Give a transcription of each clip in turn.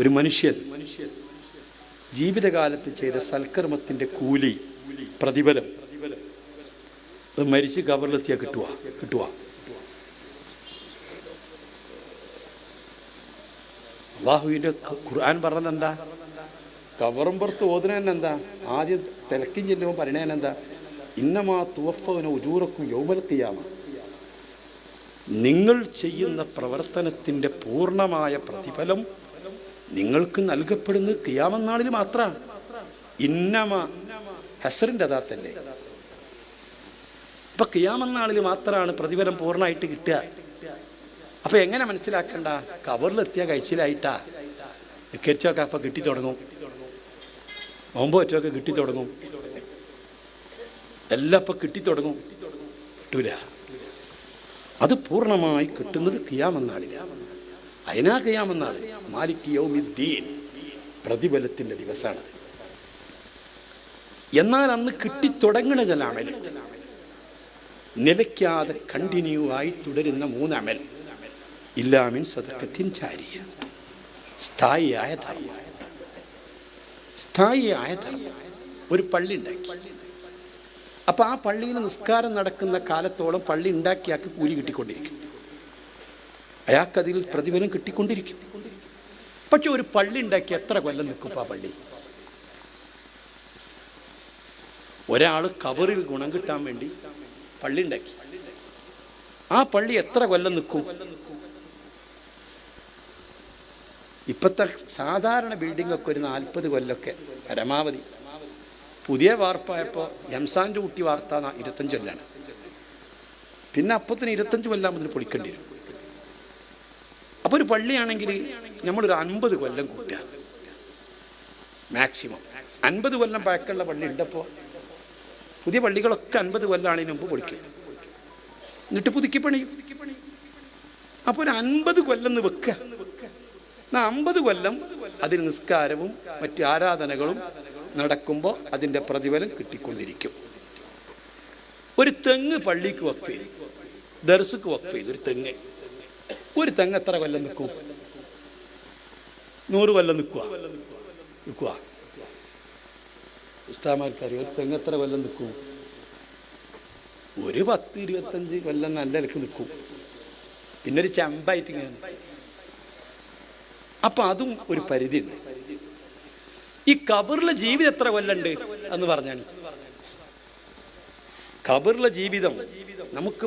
ഒരു മനുഷ്യൻ ജീവിതകാലത്ത് ചെയ്ത സൽക്കർമ്മത്തിൻ്റെ കൂലി, പ്രതിഫലം അത് മരിച്ച് ഖബറിലെത്തിയാൽ കിട്ടുക. അള്ളാഹുവിൻ്റെ ഖുർആൻ പറഞ്ഞത് എന്താ? ഖബറും പുറത്ത് ഓതുന്നതെന്താ? ആദ്യം തിലക്കും ചെല്ലുമ്പോൾ പറയണതെന്താ? ഇന്നമാ തുവഫൗന ഉജൂറക്കും യൗമൽ ഖിയാമ. നിങ്ങൾ ചെയ്യുന്ന പ്രവർത്തനത്തിൻ്റെ പൂർണ്ണമായ പ്രതിഫലം നിങ്ങൾക്ക് നൽകപ്പെടുന്നത് ഖിയാമത്ത് നാളിൽ മാത്രമാണ്. ഇന്നമ ഹസ്റിൻ്റെ അതാത്തല്ലേ. ഇപ്പം ഖിയാമത്ത് നാളിൽ മാത്രമാണ് പ്രതിഫലം പൂർണ്ണമായിട്ട് കിട്ടുക. അപ്പം എങ്ങനെ മനസ്സിലാക്കണ്ട? ഖബറിലെത്തിയ കഴിച്ചിലായിട്ടാ നിക്കരിച്ചൊക്കെ അപ്പം കിട്ടി തുടങ്ങും, നോമ്പ് വെച്ചൊക്കെ കിട്ടി തുടങ്ങും, എല്ലാം ഇപ്പം കിട്ടി തുടങ്ങും. കിട്ടൂല. അത് പൂർണ്ണമായി കിട്ടുന്നത് ഖിയാമത്ത് നാളിലാണ്. അതിനാ ഖിയാമത്ത് നാൾ മാലിക് യൗമിദ്ദീൻ, പ്രതിഫലത്തിൻ്റെ ദിവസമാണത്. എന്നാൽ അന്ന് കിട്ടിത്തുടങ്ങുന്ന ചില അമലുണ്ട്, നിലയ്ക്കാതെ കണ്ടിന്യൂ ആയി തുടരുന്ന 3 അമൽ. ഇല്ലാമിൻ സദഖത്തിൻ ജാരിയ, സ്ഥായിയായ ധർമ്മം. സ്ഥായിയായ ധർമ്മം. ഒരു പള്ളി ഉണ്ടാക്കി, അപ്പം ആ പള്ളിയിൽ നിസ്കാരം നടക്കുന്ന കാലത്തോളം പള്ളി ഉണ്ടാക്കിയാക്കി കൂലി കിട്ടിക്കൊണ്ടിരിക്കും, അയാൾക്കതിൽ പ്രതിഫലം കിട്ടിക്കൊണ്ടിരിക്കും. പക്ഷെ ഒരു പള്ളി ഉണ്ടാക്കി എത്ര കൊല്ലം നിൽക്കും ആ പള്ളി? ഒരാൾ ഖബറിൽ ഗുണം കിട്ടാൻ വേണ്ടി പള്ളി ഉണ്ടാക്കി, ആ പള്ളി എത്ര കൊല്ലം നിൽക്കും? ഇപ്പോഴത്തെ സാധാരണ ബിൽഡിങ്ങൊക്കെ ഒരു 40 കൊല്ലമൊക്കെ പരമാവധി. പുതിയ വാർപ്പായപ്പോൾ എംസാൻ്റെ കുട്ടി വാർത്ത 25 കൊല്ലാണ്. പിന്നെ അപ്പത്തിന് 25 കൊല്ലാകുമ്പോൾ പൊളിക്കേണ്ടി വരും. അപ്പോൾ ഒരു പള്ളിയാണെങ്കിൽ നമ്മളൊരു 50 കൊല്ലം കൂട്ടുക മാക്സിമം. 50 കൊല്ലം പഴക്കമുള്ള പള്ളി ഉണ്ടപ്പോൾ പുതിയ പള്ളികളൊക്കെ 50 കൊല്ലമാണതിന് മുമ്പ് പൊളിക്കുക, എന്നിട്ട് പുതുക്കി പണിയും. അപ്പോൾ ഒരു 50 കൊല്ലം എന്ന് വെക്കുക. 50 കൊല്ലം അതിന് നിസ്കാരവും മറ്റു ആരാധനകളും നടക്കുമ്പോൾ അതിൻ്റെ പ്രതിഫലം കിട്ടിക്കൊണ്ടിരിക്കും. ഒരു തെങ്ങ് പള്ളിക്ക് വഖഫ് ചെയ്തു, ദർസുക്ക് വഖഫ് ചെയ്തു. ഒരു തെങ്ങ് എത്ര കൊല്ലം നിൽക്കും? 100 കൊല്ലം നിൽക്കുക. ഉസ്താമാർക്കറിയാം ഒരു തെങ്ങ് എത്ര കൊല്ലം നിൽക്കും? ഒരു 10-25 കൊല്ലം നല്ല നിലക്ക് നിൽക്കും. പിന്നെ ഒരു ചെമ്പായിട്ട് ഇങ്ങനെ. അപ്പം അതും ഒരു പരിധി ഉണ്ട്. ഈ ഖബറിലെ ജീവിതം എത്ര കൊല്ലുണ്ട് എന്ന് പറഞ്ഞാൽ, ഖബറിലെ ജീവിതം നമുക്ക്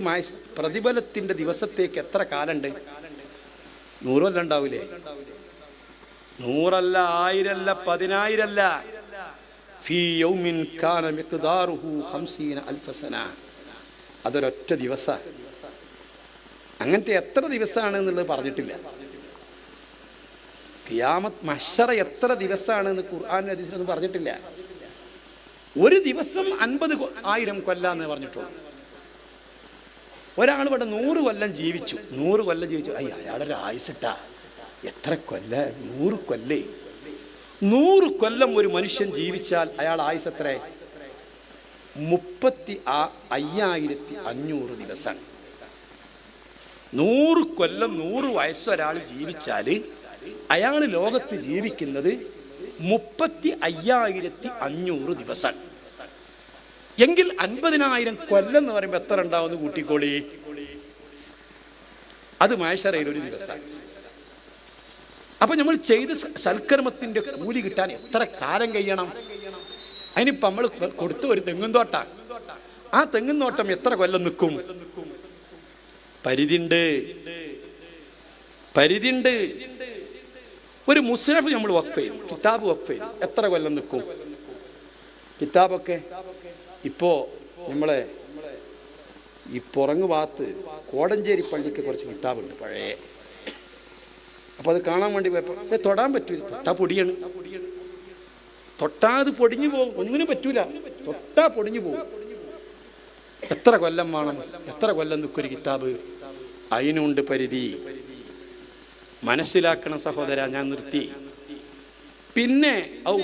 പ്രതിഫലത്തിൻ്റെ ദിവസത്തേക്ക് എത്ര കാലുണ്ട്? 100 കൊല്ലം ഉണ്ടാവില്ലേ? 100 അല്ല, 1000 അല്ല, 10000 അല്ല. ഫീ യൗമിൻ കാന മിഖ്ദാറുഹു 50,000 സന. അതൊരൊറ്റ ദിവസം. അങ്ങനത്തെ എത്ര ദിവസമാണ് എന്നുള്ളത് പറഞ്ഞിട്ടില്ല. ഖിയാമത്ത് മഹ്ശറ എത്ര ദിവസമാണെന്ന് ഖുർആൻ ഹദീസിലൊന്നും പറഞ്ഞിട്ടില്ല. ഒരു ദിവസം 50,000 കൊല്ലാന്നേ പറഞ്ഞിട്ടുള്ളൂ. ഒരാൾ ഇവിടെ 100 കൊല്ലം ജീവിച്ചു. അയാളൊരു ആയുസിട്ടാ എത്ര കൊല്ല? 100 കൊല്ലേ. 100 കൊല്ലം ഒരു മനുഷ്യൻ ജീവിച്ചാൽ അയാൾ ആയുസ് എത്ര? 35,500 ദിവസം. 100 കൊല്ലം 100 വയസ്സൊരാൾ ജീവിച്ചാൽ അയാൾ ലോകത്ത് ജീവിക്കുന്നത് 35,500 ദിവസം. എങ്കിൽ 50,000 കൊല്ലം എന്ന് പറയുമ്പോൾ എത്ര ഉണ്ടാവുമെന്ന് കൂട്ടിക്കോളി. അത് മഹ്ശറയിൽ ഒരു ദിവസം. അപ്പൊ നമ്മൾ ചെയ്ത സൽക്കർമ്മത്തിന്റെ കൂലി കിട്ടാൻ എത്ര കാലം കഴിയണം? അതിനിപ്പോ നമ്മൾ കൊടുത്ത ഒരു തെങ്ങും തോട്ടാണ്. ആ തെങ്ങും തോട്ടം എത്ര കൊല്ലം നിൽക്കും? പരിധിണ്ട്. ഒരു മുസ്ഹഫ് നമ്മൾ വഖഫ് ചെയ്യും, കിതാബ് വഖഫ് ചെയ്യും, എത്ര കൊല്ലം നിൽക്കും? കിതാബൊക്കെ ഇപ്പോൾ നമ്മളെ ഈ പുറങ്ങ് ഭാഗത്ത് കോടഞ്ചേരി പള്ളിക്ക് കുറച്ച് കിതാബുണ്ട് പഴയ. അപ്പോൾ അത് കാണാൻ വേണ്ടി പോയപ്പോൾ തൊടാൻ പറ്റൂല, തൊട്ടാത് പൊടിഞ്ഞു പോകും. ഒന്നിനും പറ്റൂല, തൊട്ടാ പൊടിഞ്ഞു പോകും. എത്ര കൊല്ലം വേണം? എത്ര കൊല്ലം നിൽക്കൊരു കിതാബ്? അതിനുണ്ട് പരിധി. മനസ്സിലാക്കണം സഹോദര. ഞാൻ നിർത്തി. പിന്നെ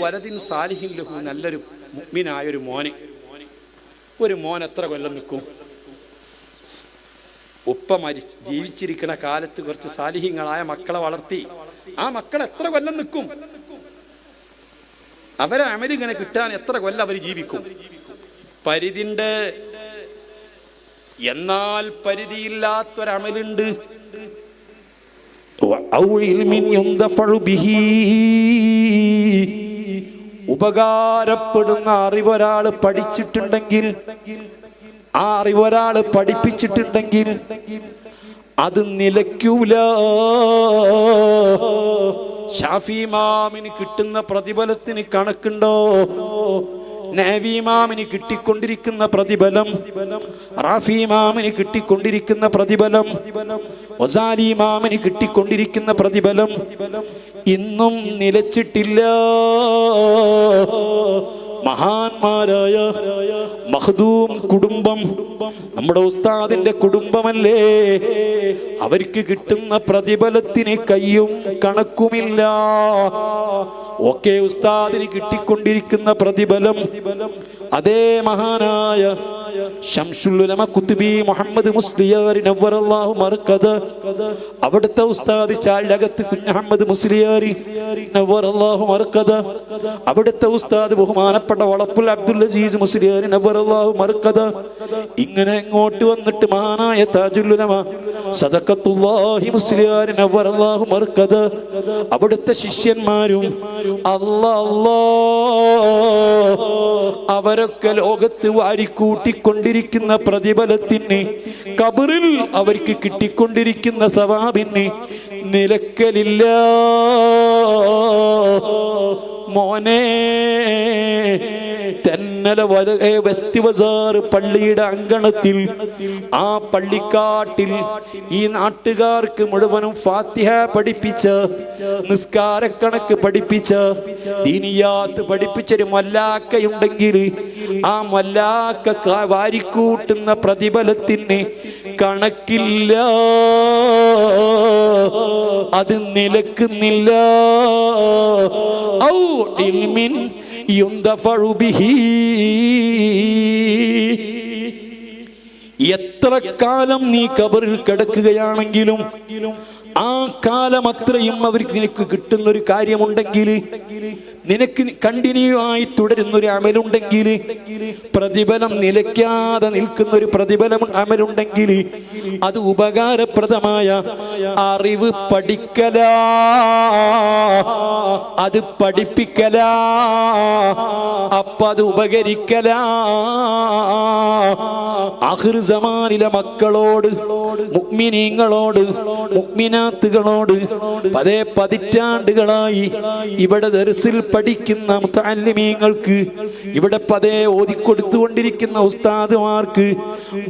വലദിൻ സാലിഹിൻ ലഹു, നല്ലൊരു മുഅ്മിനായൊരു ഒരു മോൻ എത്ര കൊല്ലം നിൽക്കും? ഉപ്പ ജീവിച്ചിരിക്കുന്ന കാലത്ത് കുറച്ച് സാലിഹ്യങ്ങളായ മക്കളെ വളർത്തി ആ മക്കൾ എത്ര കൊല്ലം നിൽക്കും? അവരെ അമലിങ്ങനെ കിട്ടാൻ എത്ര കൊല്ലം അവർ ജീവിക്കും? പരിധിണ്ട്. എന്നാൽ പരിധിയില്ലാത്തൊരമലുണ്ട്. ഉപകാരപ്പെടുന്ന അറിവൊരാൾ പഠിച്ചിട്ടുണ്ടെങ്കിൽ, ആ അറിവൊരാൾ പഠിപ്പിച്ചിട്ടുണ്ടെങ്കിൽ അത് നിലയ്ക്കൂല. ഷാഫി ഇമാമിന് കിട്ടുന്ന പ്രതിഫലത്തിന് കണക്കുണ്ടോ? നബി ഇമാമിന് കിട്ടിക്കൊണ്ടിരിക്കുന്ന പ്രതിഫലം, റാഫി ഇമാമിന് കിട്ടിക്കൊണ്ടിരിക്കുന്ന പ്രതിഫലം, വസാലി ഇമാമിന് കിട്ടിക്കൊണ്ടിരിക്കുന്ന പ്രതിഫലം ഇന്നും നിലച്ചിട്ടില്ല. മഹാന്മാരായ മഖ്ദൂം കുടുംബം നമ്മുടെ ഉസ്താദിന്റെ കുടുംബമല്ലേ? അവർക്ക് കിട്ടുന്ന പ്രതിഫലത്തിന് കയ്യും കണക്കുമില്ല. ഒക്കെ ഉസ്താദിന് കിട്ടിക്കൊണ്ടിരിക്കുന്ന പ്രതിഫലം അതേ മഹാനായ ശംസുൽ ഉലമ ഖുത്ബി മുഹമ്മദ് മുസ്ലിയാർ നവ്വറല്ലാഹു മർകദ, അവിടുത്തെ ഉസ്താദ് ചാലകത്ത് കുഞ്ഞഹമ്മദ് മുസ്ലിയാർ നവ്വറല്ലാഹു മർകദ, അവിടുത്തെ ഉസ്താദ് ബഹുമാനപ്പെട്ട വളപ്പുൽ അബ്ദുൽ അസീസ് മുസ്ലിയാർ നവ്വറല്ലാഹു മർകദ, ഇങ്ങനെ ഇങ്ങോട്ട് വന്നിട്ട് മഹാനായ താജുൽ ഉലമ സദഖത്തുല്ലാഹി മുസ്ലിയാർ നവ്വറല്ലാഹു മർകദ, അവിടുത്തെ ശിഷ്യന്മാരും അല്ലാഹ് അവരൊക്കെ ലോകത്ത് വാരിക്കൂട്ടിക്കൊണ്ടിരിക്കുന്ന പ്രതിഫലത്തിന്, ഖബറിൽ അവർക്ക് കിട്ടിക്കൊണ്ടിരിക്കുന്ന സവാബിന് നിലക്കലില്ല. മോനെ, തെന്നല വെസ്റ്റ് ബസാർ പള്ളിയുടെ അങ്കണത്തിൽ, ആ പള്ളിക്കാട്ടിൽ ഈ നാട്ടുകാർക്ക് മുഴുവനും ഫാത്തിഹ പഠിപ്പിച്ച, നിസ്കാരക്കണക്ക് പഠിപ്പിച്ച, ദീനിയാത്ത് പഠിപ്പിച്ചൊരു മല്ലാക്കയുണ്ടെങ്കിൽ ആ മല്ലാക്ക വാരിക്കൂട്ടുന്ന പ്രതിഫലത്തിന് കണക്കില്ല. അത് നിലക്കുന്നില്ല. ഔ ഇൽമിൻ യുന്തഫഉ ബിഹി, എത്ര കാലം നീ ഖബറിൽ കിടക്കുകയാണെങ്കിലും ആ കാലം അത്രയും അവർക്ക് നിനക്ക് കിട്ടുന്ന ഒരു കാര്യമുണ്ടെങ്കിൽ, നിനക്ക് കണ്ടിന്യൂ ആയി തുടരുന്നൊരു അമലുണ്ടെങ്കിൽ, പ്രതിഫലം നിലയ്ക്കാതെ നിൽക്കുന്ന ഒരു പ്രതിഫലം അമലുണ്ടെങ്കിൽ അത് ഉപകാരപ്രദമായ അറിവ് പഠിക്കലാ, അത് പഠിപ്പിക്കലാ, അപ്പ അത് ഉപകരിക്കലാ. ആഖിർ സമാനിലെ മക്കളോട്, മുഅ്മിനീങ്ങളോട്, മുഅ്മിനാത്തുകളോട് പതേ പതിറ്റാണ്ടുകളായി ഇവിടെ ദർസിൽ പഠിക്കുന്ന മുതഅല്ലിമീങ്ങൾക്ക്, ഇവിടെ പതേ ഓതിക്കൊടുത്തുകൊണ്ടിരിക്കുന്ന ഉസ്താദുമാർക്ക്,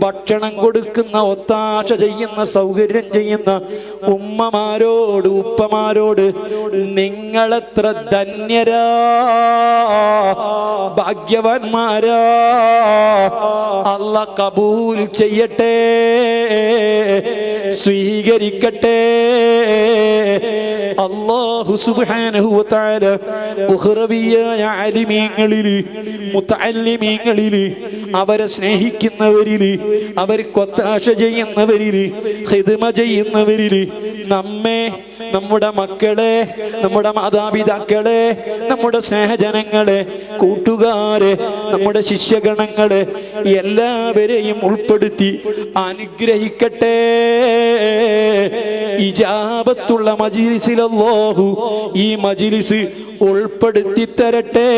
ഭക്ഷണം കൊടുക്കുന്ന, ഒത്താശ ചെയ്യുന്ന, സൗകര്യം ചെയ്യുന്ന ഉമ്മമാരോട്, ഉപ്പമാരോട് നിങ്ങളെത്ര ധന്യരാ, ഭാഗ്യവാന്മാരാ. അല്ലാഹ് കബൂൽ ചെയ്യട്ടെ, സ്വീകരിക്കട്ടെ. അല്ലാഹു സുബ്ഹാനഹു വ തആല ഉഖറവിയായ ആലിമീങ്ങളിൽ, മുതഅല്ലിമീങ്ങളിൽ, അവരെ സ്നേഹിക്കുന്നവരിൽ, അവർക്ക് ഒത്താശ ചെയ്യുന്നവരിൽ, ഖിദ്മ ചെയ്യുന്നവരിൽ നമ്മെ, നമ്മുടെ മക്കളെ, നമ്മുടെ മാതാപിതാക്കളെ, നമ്മുടെ സ്നേഹജനങ്ങളെ, കൂട്ടുകാരെ, നമ്മുടെ ശിഷ്യഗണങ്ങളെ എല്ലാവരെയും ഉൾപ്പെടുത്തി അനുഗ്രഹിക്കട്ടെ. ഇജാബത്തുള്ള മജ്ലിസിൽ അല്ലാഹു ഈ മജ്ലിസ് ഉൾപ്പെടുത്തി തരട്ടെ.